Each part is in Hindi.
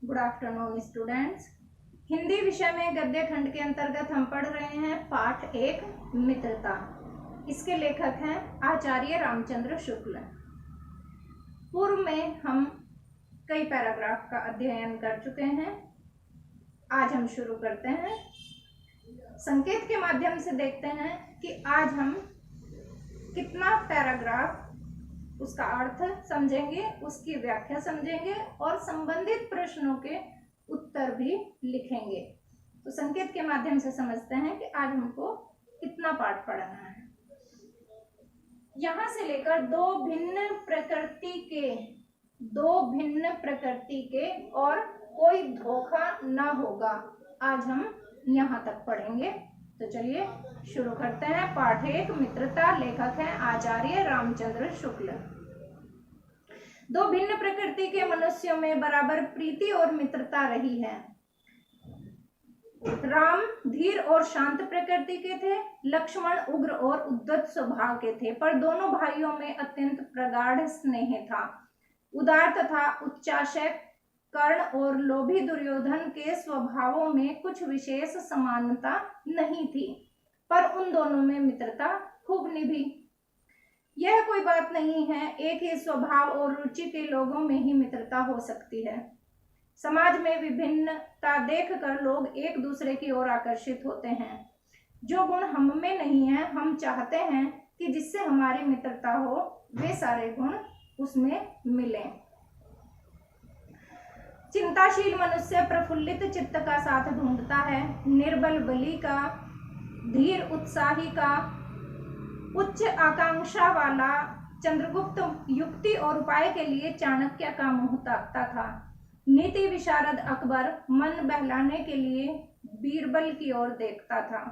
Good afternoon students. हिंदी विषय में गद्य खंड के अंतर्गत हम पढ़ रहे हैं पाठ 1 मित्रता। इसके लेखक हैं आचार्य रामचंद्र शुक्ल। पूर्व में हम कई पैराग्राफ का अध्ययन कर चुके हैं। आज हम शुरू करते हैं। संकेत के माध्यम से देखते हैं कि आज हम कितना पैराग्राफ उसका अर्थ समझेंगे, उसकी व्याख्या समझेंगे और संबंधित प्रश्नों के उत्तर भी लिखेंगे। तो संकेत के माध्यम से समझते हैं कि आज हमको कितना पाठ पढ़ना है। यहां से लेकर दो भिन्न प्रकृति के और कोई धोखा ना होगा, आज हम यहां तक पढ़ेंगे। तो चलिए शुरू करते हैं। पाठ 1 मित्रता। लेखक हैं आचार्य रामचंद्र शुक्ल। दो भिन्न प्रकृति के मनुष्यों में बराबर प्रीति और मित्रता रही है। राम धीर और शांत प्रकृति के थे, लक्ष्मण उग्र और उद्धत स्वभाव के थे, पर दोनों भाइयों में अत्यंत प्रगाढ़ स्नेह था। उदार तथा उच्चाशय कर्ण और लोभी दुर्योधन के स्वभावों में कुछ विशेष समानता नहीं थी, पर उन दोनों में मित्रता खूब निभी। यह कोई बात नहीं है, एक ही स्वभाव और रुचि के लोगों में ही मित्रता हो सकती है। समाज में विभिन्नता देखकर लोग एक दूसरे की ओर आकर्षित होते हैं। जो गुण हम में नहीं है, हम चाहते हैं कि जिससे हमारी मित्रता हो वे सारे गुण उसमें मिलें। चिंताशील मनुष्य प्रफुल्लित चित्त का साथ ढूंढता है, निर्बल बली का, धीर उत्साही का, उच्च आकांक्षा वाला चंद्रगुप्त युक्ति और उपाय के लिए चाणक्य का मुंह ताकता था। नीति विशारद अकबर मन बहलाने के लिए बीरबल की ओर देखता था।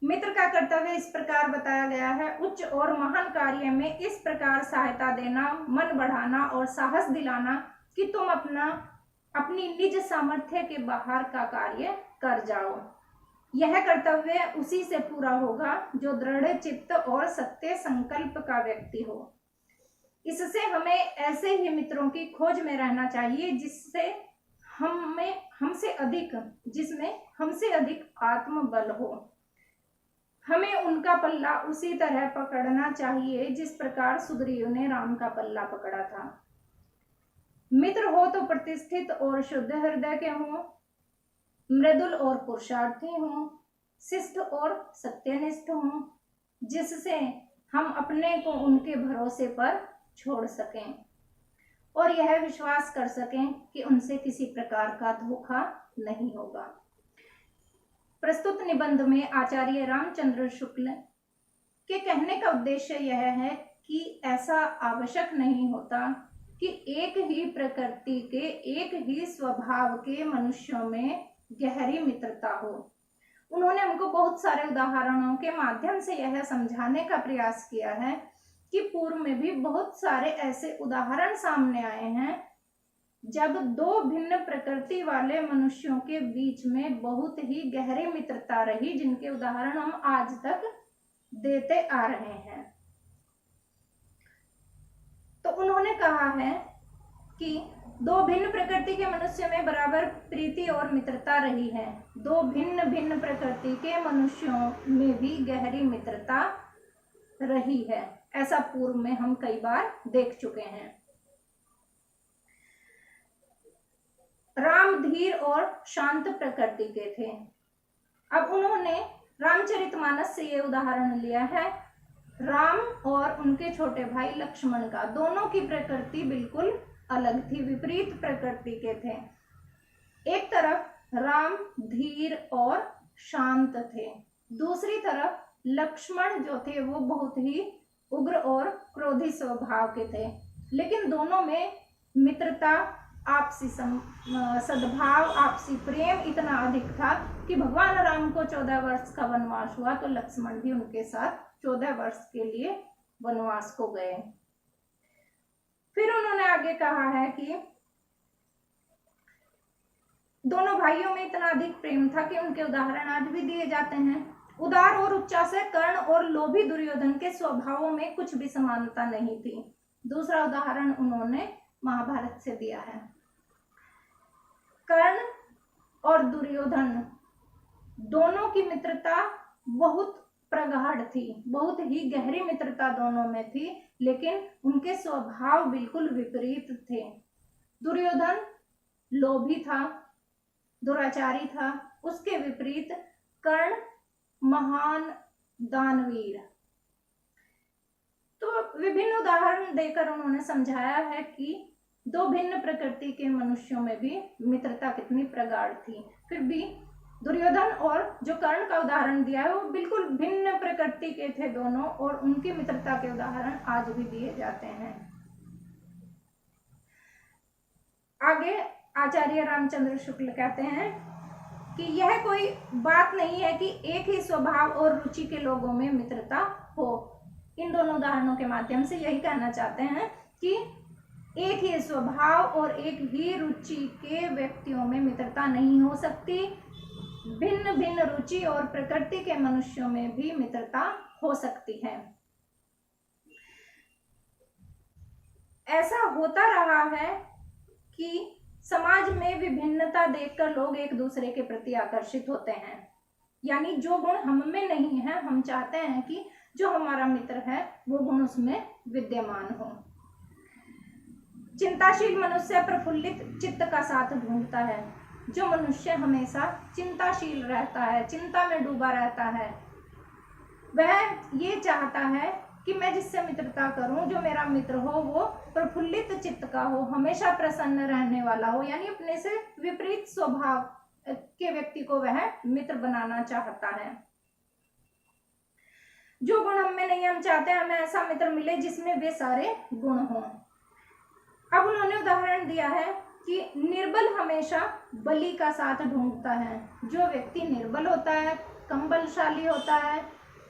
मित्र का कर्तव्य इस प्रकार बताया गया है। उच्च और महान कार्य में इस प्रकार सहायता देना, मन बढ़ाना और साहस दिलाना कि तुम अपनी निज सामर्थ्य के बाहर का कार्य कर जाओ। यह कर्तव्य उसी से पूरा होगा जो दृढ़ चित्त और सत्य संकल्प का व्यक्ति हो। इससे हमें ऐसे ही मित्रों की खोज में रहना चाहिए जिसमें हमसे अधिक आत्मबल हो। हमें उनका पल्ला उसी तरह पकड़ना चाहिए जिस प्रकार सुग्रीव ने राम का पल्ला पकड़ा था। मित्र हो तो प्रतिष्ठित और शुद्ध हृदय के हों, मृदुल और पुरुषार्थी हों, शिष्ट और सत्यनिष्ठ हों, जिससे हम अपने को उनके भरोसे पर छोड़ सकें और यह विश्वास कर सकें कि उनसे किसी प्रकार का धोखा नहीं होगा। प्रस्तुत निबंध में आचार्य रामचंद्र शुक्ल के कहने का उद्देश्य यह है कि ऐसा आवश्यक नहीं होता कि एक ही प्रकृति के, एक ही स्वभाव के मनुष्यों में गहरी मित्रता हो। उन्होंने हमको बहुत सारे उदाहरणों के माध्यम से यह समझाने का प्रयास किया है कि पूर्व में भी बहुत सारे ऐसे उदाहरण सामने आए हैं जब दो भिन्न प्रकृति वाले मनुष्यों के बीच में बहुत ही गहरी मित्रता रही, जिनके उदाहरण हम आज तक देते आ रहे हैं। तो उन्होंने कहा है कि दो भिन्न प्रकृति के मनुष्यों में बराबर प्रीति और मित्रता रही है। दो भिन्न भिन्न प्रकृति के मनुष्यों में भी गहरी मित्रता रही है। ऐसा पूर्व में हम कई बार देख चुके हैं। राम धीर और शांत प्रकृति के थे। अब उन्होंने रामचरितमानस से ये उदाहरण लिया है राम और उनके छोटे भाई लक्ष्मण का। दोनों की प्रकृति बिल्कुल अलग थी, विपरीत प्रकृति के थे। एक तरफ राम धीर और शांत थे, दूसरी तरफ लक्ष्मण जो थे वो बहुत ही उग्र और क्रोधी स्वभाव के थे। लेकिन दोनों में मित्रता, आपसी सद्भाव, आपसी प्रेम इतना अधिक था कि भगवान राम को 14 वर्ष का वनवास हुआ तो लक्ष्मण भी उनके साथ 14 वर्ष के लिए वनवास को गए। फिर उन्होंने आगे कहा है कि दोनों भाइयों में इतना अधिक प्रेम था कि उनके उदाहरण आज भी दिए जाते हैं। उदार और उच्चाशय कर्ण और लोभी दुर्योधन के स्वभावों में कुछ भी समानता नहीं थी। दूसरा उदाहरण उन्होंने महाभारत से दिया है। कर्ण और दुर्योधन दोनों की मित्रता बहुत प्रगाढ़ थी, बहुत ही गहरी मित्रता दोनों में थी, लेकिन उनके स्वभाव बिल्कुल विपरीत थे। दुर्योधन लोभी था, दुराचारी था, उसके विपरीत कर्ण महान दानवीर। तो विभिन्न उदाहरण देकर उन्होंने समझाया है कि दो भिन्न प्रकृति के मनुष्यों में भी मित्रता कितनी प्रगाढ़ थी। फिर भी दुर्योधन और जो कर्ण का उदाहरण दिया है वो बिल्कुल भिन्न प्रकृति के थे दोनों, और उनकी मित्रता के उदाहरण आज भी दिए जाते हैं। आगे आचार्य रामचंद्र शुक्ल कहते हैं कि यह कोई बात नहीं है कि एक ही स्वभाव और रुचि के लोगों में मित्रता हो। इन दोनों उदाहरणों के माध्यम से यही कहना चाहते हैं कि एक ही स्वभाव और एक ही रुचि के व्यक्तियों में मित्रता नहीं हो सकती। भिन्न भिन्न रुचि और प्रकृति के मनुष्यों में भी मित्रता हो सकती है। ऐसा होता रहा है कि समाज में विभिन्नता देखकर लोग एक दूसरे के प्रति आकर्षित होते हैं। यानी जो गुण हम में नहीं है, हम चाहते हैं कि जो हमारा मित्र है वो गुण उसमें विद्यमान हो। चिंताशील मनुष्य प्रफुल्लित चित्त का साथ ढूंढता है। जो मनुष्य हमेशा चिंताशील रहता है, चिंता में डूबा रहता है, वह ये चाहता है कि मैं जिससे मित्रता करूं, जो मेरा मित्र हो वो प्रफुल्लित चित्त का हो, हमेशा प्रसन्न रहने वाला हो, यानी अपने से विपरीत स्वभाव के व्यक्ति को वह मित्र बनाना चाहता है। जो गुण हम में नहीं, हम चाहते हैं हमें ऐसा मित्र मिले जिसमें वे सारे गुण हों। अब उन्होंने उदाहरण दिया है कि निर्बल हमेशा बली का साथ ढूंढता है। जो व्यक्ति निर्बल होता है, कम बलशाली होता है,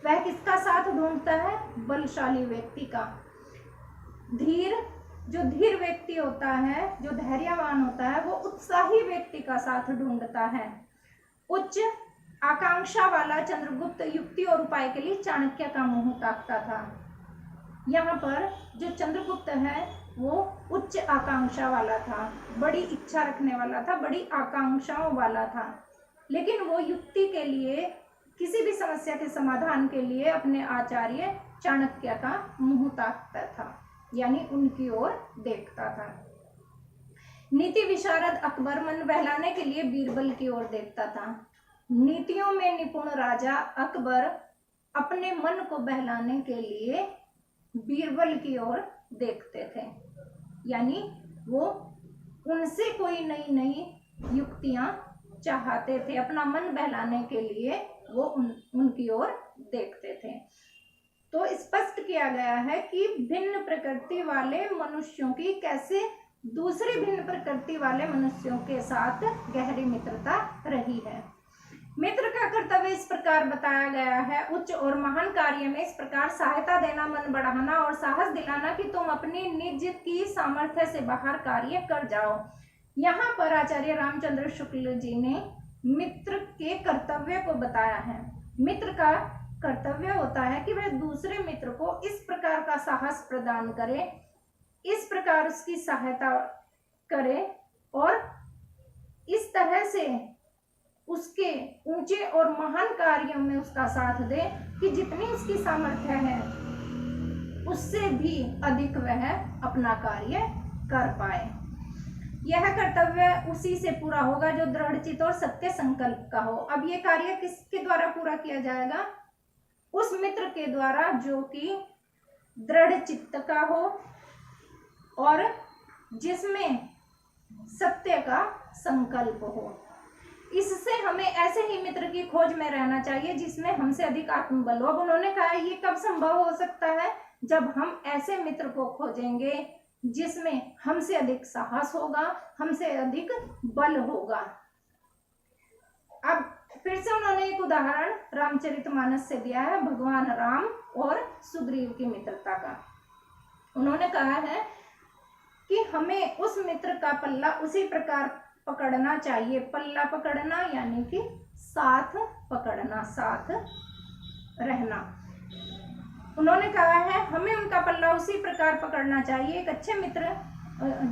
वह किसका साथ ढूंढता है? बलशाली व्यक्ति का। जो धीर व्यक्ति होता है, जो धैर्यवान होता है, वो उत्साही व्यक्ति का साथ ढूंढता है। उच्च आकांक्षा वाला चंद्रगुप्त युक्ति और उपाय के लिए चाणक्य का मुंह ताकता था। यहाँ पर जो चंद्रगुप्त है वो उच्च आकांक्षा वाला था, बड़ी इच्छा रखने वाला था, बड़ी आकांक्षाओं वाला था, लेकिन वो युक्ति के लिए, किसी भी समस्या के समाधान के लिए अपने आचार्य चाणक्य का मुंह ताकता था, यानी उनकी ओर देखता था। नीति विशारद अकबर मन बहलाने के लिए बीरबल की ओर देखता था। नीतियों में निपुण राजा अकबर अपने मन को बहलाने के लिए बीरबल की ओर देखते थे, यानी वो उनसे कोई नई नई युक्तियां चाहते थे। अपना मन बहलाने के लिए वो उनकी ओर देखते थे। तो स्पष्ट किया गया है कि भिन्न प्रकृति वाले मनुष्यों की कैसे दूसरी भिन्न प्रकृति वाले मनुष्यों के साथ गहरी मित्रता रही है। मित्र का कर्तव्य इस प्रकार बताया गया है। उच्च और महान कार्य में इस प्रकार सहायता देना, मन बढ़ाना और साहस दिलाना कि तुम अपनी निज की सामर्थ्य से बाहर कार्य कर जाओ। यहाँ पर आचार्य रामचंद्र शुक्ल जी ने मित्र के कर्तव्य को बताया है। मित्र का कर्तव्य होता है कि वह दूसरे मित्र को इस प्रकार का साहस प्रदान करे, इस प्रकार उसकी सहायता करे और इस तरह से उसके ऊंचे और महान कार्यों में उसका साथ दे कि जितनी उसकी सामर्थ्य है उससे भी अधिक वह अपना कार्य कर पाए। यह कर्तव्य उसी से पूरा होगा जो दृढ़चित और सत्य संकल्प का हो। अब ये कार्य किसके द्वारा पूरा किया जाएगा? उस मित्र के द्वारा जो कि दृढ़ चित्त का हो और जिसमें सत्य का संकल्प हो। इससे हमें ऐसे ही मित्र की खोज में रहना चाहिए जिसमें हमसे अधिक आत्मबल हो। अब उन्होंने कहा ये कब संभव हो सकता है? जब हम ऐसे मित्र को खोजेंगे जिसमें हमसे अधिक साहस होगा, हमसे अधिक बल होगा। अब फिर से उन्होंने एक उदाहरण रामचरितमानस से दिया है, भगवान राम और सुग्रीव की मित्रता का। उन्होंने कहा है कि हमें उस मित्र का पल्ला उसी प्रकार पकड़ना चाहिए। पल्ला पकड़ना यानी कि साथ पकड़ना, साथ रहना। उन्होंने कहा है हमें उनका पल्ला उसी प्रकार पकड़ना चाहिए। एक अच्छे मित्र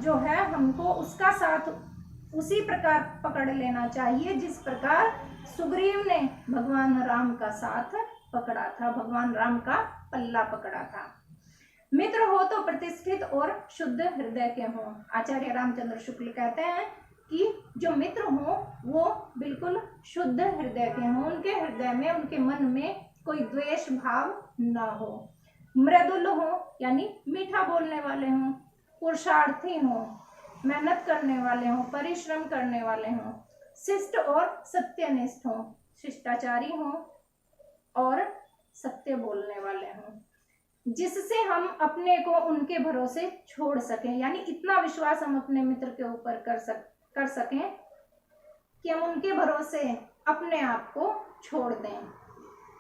जो है हमको उसका साथ उसी प्रकार पकड़ लेना चाहिए जिस प्रकार सुग्रीव ने भगवान राम का साथ पकड़ा था, भगवान राम का पल्ला पकड़ा था। मित्र हो तो प्रतिष्ठित और शुद्ध हृदय के हों। आचार्य रामचंद्र शुक्ल कहते हैं कि जो मित्र हो वो बिल्कुल शुद्ध हृदय के हों, उनके हृदय में, उनके मन में कोई द्वेष भाव ना हो। मृदुल हो यानी मीठा बोलने वाले हों, पुरुषार्थी हों, मेहनत करने वाले हों, परिश्रम करने वाले हों, शिष्ट और सत्यनिष्ठ हों, शिष्टाचारी हों और सत्य बोलने वाले हों, जिससे हम अपने को उनके भरोसे छोड़ सकें। यानी इतना विश्वास हम अपने मित्र के ऊपर कर सकें कि हम उनके भरोसे अपने आप को छोड़ दें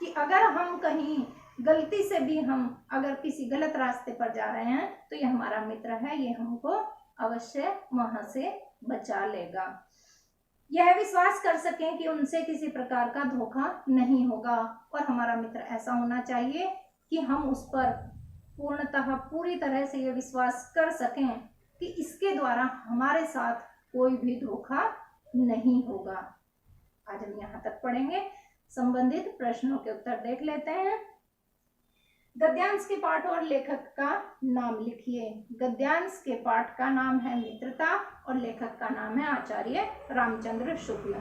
कि अगर हम कहीं गलती से भी हम अगर किसी गलत रास्ते पर जा रहे हैं तो ये हमारा मित्र है, ये हमको अवश्य वहां से बचा लेगा। यह विश्वास कर सकें कि उनसे किसी प्रकार का धोखा नहीं होगा और हमारा मित्र ऐसा होना चाहिए कि हम उस पर पूर्णतः पूरी तरह से ये विश्वास कर सकें कि इसके द्वारा हमारे साथ कोई भी धोखा नहीं होगा। आज हम यहाँ तक पढ़ेंगे। संबंधित प्रश्नों के उत्तर देख लेते हैं। गद्यांश के पाठ और लेखक का नाम लिखिए। गद्यांश के पाठ का नाम है मित्रता और लेखक का नाम है आचार्य रामचंद्र शुक्ल।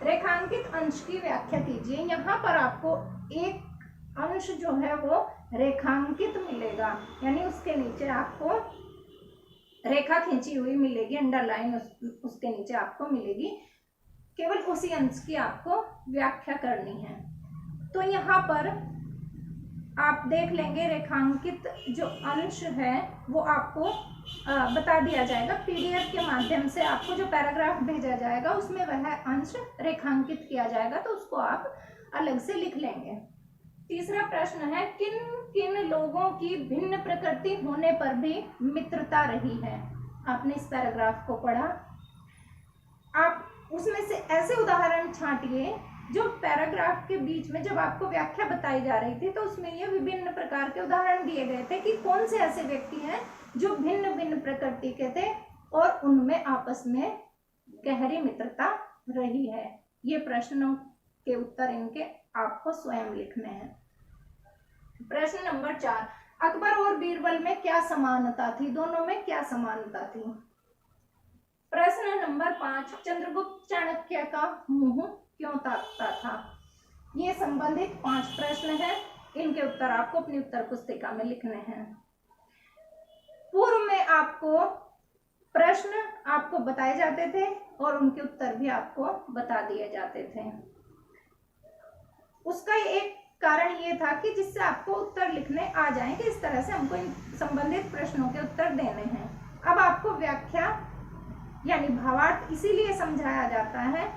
रेखांकित अंश की व्याख्या कीजिए। यहाँ पर आपको एक अंश जो है वो रेखांकित मिलेगा, यानी उसके नीचे आपको रेखा खींची हुई मिलेगी, अंडरलाइन उसके नीचे आपको मिलेगी। केवल उसी अंश की आपको व्याख्या करनी है। तो यहाँ पर आप देख लेंगे रेखांकित जो अंश है वो आपको बता दिया जाएगा। पीडीएफ के माध्यम से आपको जो पैराग्राफ भेजा जाएगा उसमें वह अंश रेखांकित किया जाएगा, तो उसको आप अलग से लिख लेंगे। तीसरा प्रश्न है, किन किन लोगों की भिन्न प्रकृति होने पर भी मित्रता रही है। आपने इस पैराग्राफ को पढ़ा, आप उसमें से ऐसे उदाहरण छांटिए जो पैराग्राफ के बीच में जब आपको व्याख्या बताई जा रही थी तो उसमें ये विभिन्न प्रकार के उदाहरण दिए गए थे कि कौन से ऐसे व्यक्ति हैं जो भिन्न भिन्न प्रकृति के थे और उनमें आपस में गहरी मित्रता रही है। ये प्रश्नों के उत्तर इनके आपको स्वयं लिखने हैं। प्रश्न नंबर 4, अकबर और बीरबल में क्या समानता थी, दोनों में क्या समानता थी। प्रश्न नंबर 5, चंद्रगुप्त चाणक्य का मुंह क्यों ताकता था। ये संबंधित 5 प्रश्न हैं, इनके उत्तर आपको अपनी उत्तर पुस्तिका में लिखने हैं। पूर्व में आपको प्रश्न आपको बताए जाते थे और उनके उत्तर भी आपको बता दिए जाते थे। उसका एक कारण ये था कि जिससे आपको उत्तर लिखने आ जाएं कि इस तरह से हमको इन संबंधित प्रश्नों के उत्तर देने हैं। अब आपको व्याख्या यानी भावार्थ इसीलिए समझाया जाता है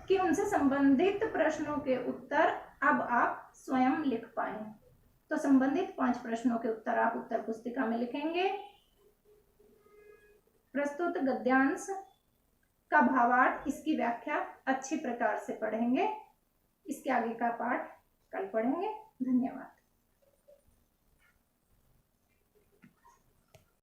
कि उनसे संबंधित प्रश्नों के उत्तर अब आप स्वयं लिख पाएं। तो संबंधित 5 प्रश्नों के उत्तर आप उत्तर पुस्तिका में लिखेंगे। प्रस्तुत गद्यांश का भावार्थ, इसकी व्याख्या अच्छी प्रकार से पढ़ेंगे। इसके आगे का पाठ कल पढ़ेंगे। धन्यवाद।